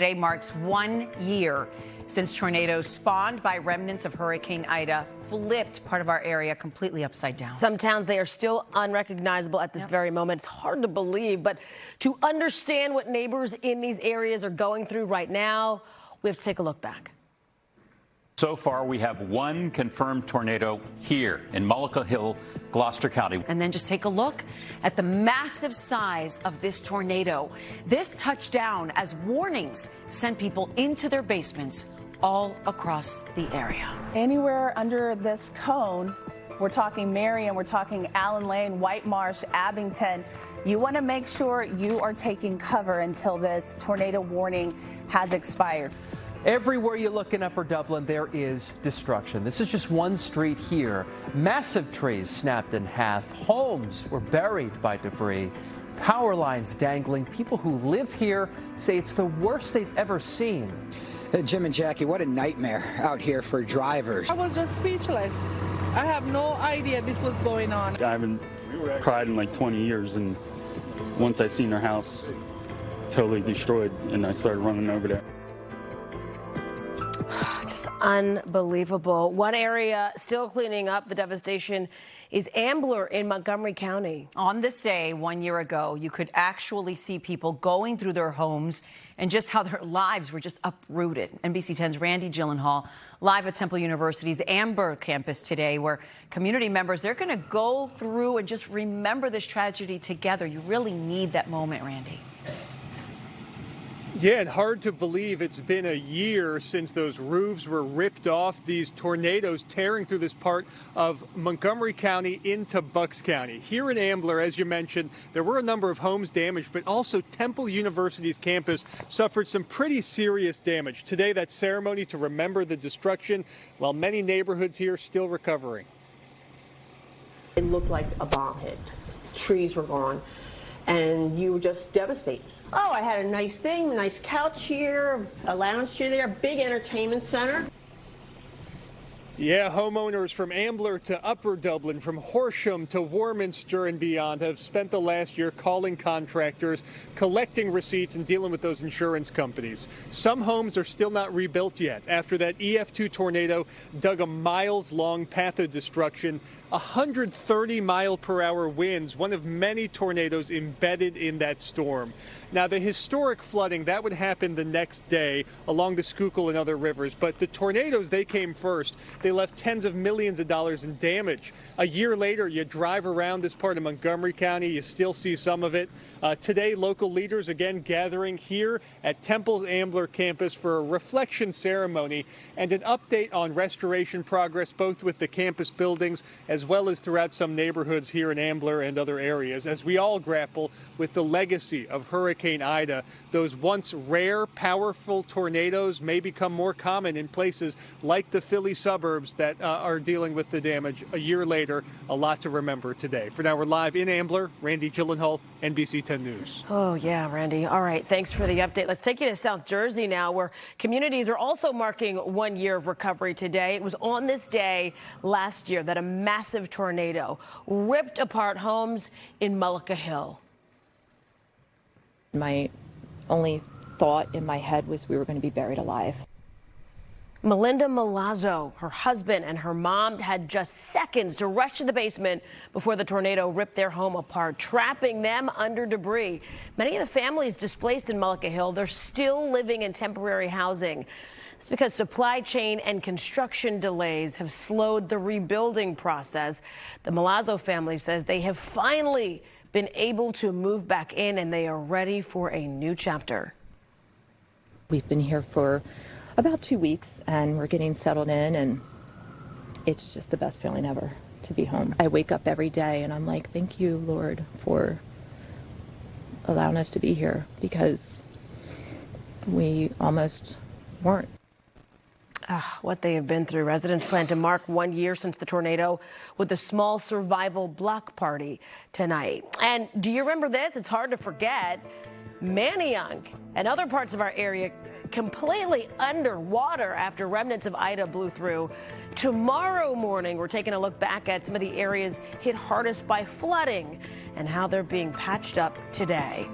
Today marks 1 year since tornadoes spawned by remnants of Hurricane Ida flipped part of our area completely upside down. Some towns, they are still unrecognizable at this very moment. It's hard to believe, but to understand what neighbors in these areas are going through right now, we have to take a look back. So far, we have one confirmed tornado here in Mullica Hill, Gloucester County. And then just take a look at the massive size of this tornado. This touched down as warnings sent people into their basements all across the area. Anywhere under this cone, we're talking Marion, we're talking Allen Lane, White Marsh, Abington. You want to make sure you are taking cover until this tornado warning has expired. Everywhere you look in Upper Dublin, there is destruction. This is just one street here. Massive trees snapped in half. Homes were buried by debris. Power lines dangling. People who live here say it's the worst they've ever seen. Jim and Jackie, what a nightmare out here for drivers. I was just speechless. I have no idea this was going on. I haven't cried in like 20 years, and once I seen our house totally destroyed, and I started running over there. Just unbelievable. One area still cleaning up the devastation is Ambler in Montgomery County. On this day 1 year ago, you could actually see people going through their homes and just how their lives were just uprooted. NBC 10's Randy Gyllenhaal live at Temple University's Ambler campus today, where community members, they're going to go through and just remember this tragedy together. You really need that moment, Randy. Yeah, and hard to believe it's been a year since those roofs were ripped off, these tornadoes tearing through this part of Montgomery County into Bucks County. Here in Ambler, as you mentioned, there were a number of homes damaged, but also Temple University's campus suffered some pretty serious damage. Today, that ceremony to remember the destruction, while many neighborhoods here still recovering. It looked like a bomb hit. Trees were gone, and you were just devastated. Oh, I had a nice thing, nice couch here, a lounge chair there, big entertainment center. Yeah, homeowners from Ambler to Upper Dublin, from Horsham to Warminster and beyond have spent the last year calling contractors, collecting receipts and dealing with those insurance companies. Some homes are still not rebuilt yet after that EF2 tornado dug a miles-long path of destruction. 130-mile-per-hour winds, one of many tornadoes embedded in that storm. Now, the historic flooding, that would happen the next day along the Schuylkill and other rivers, but the tornadoes, they came first. They left tens of millions of dollars in damage. A year later, you drive around this part of Montgomery County, you still see some of it. Today, local leaders again gathering here at Temple's Ambler campus for a reflection ceremony and an update on restoration progress, both with the campus buildings as well as throughout some neighborhoods here in Ambler and other areas, as we all grapple with the legacy of Hurricane Ida. Those once rare, powerful tornadoes may become more common in places like the Philly suburbs that are dealing with the damage a year later. A lot to remember today. For now, we're live in Ambler. Randy Gyllenhaal, NBC 10 News. Oh, yeah, Randy. All right. Thanks for the update. Let's take you to South Jersey now, where communities are also marking 1 year of recovery today. It was on this day last year that a massive tornado ripped apart homes in Mullica Hill. My only thought in my head was we were going to be buried alive. Melinda Milazzo, her husband, and her mom had just seconds to rush to the basement before the tornado ripped their home apart, trapping them under debris. Many of the families displaced in Mullica Hill, they're still living in temporary housing. It's because supply chain and construction delays have slowed the rebuilding process. The Milazzo family says they have finally been able to move back in, and they are ready for a new chapter. We've been here for about 2 weeks, and we're getting settled in, and it's just the best feeling ever to be home. I wake up every day and I'm like, thank you, Lord, for allowing us to be here, because we almost weren't. What they have been through. Residents plan to mark 1 year since the tornado with a small survival block party tonight. And do you remember this? It's hard to forget. Manayunk and other parts of our area completely underwater after remnants of Ida blew through. Tomorrow morning, we're taking a look back at some of the areas hit hardest by flooding and how they're being patched up today.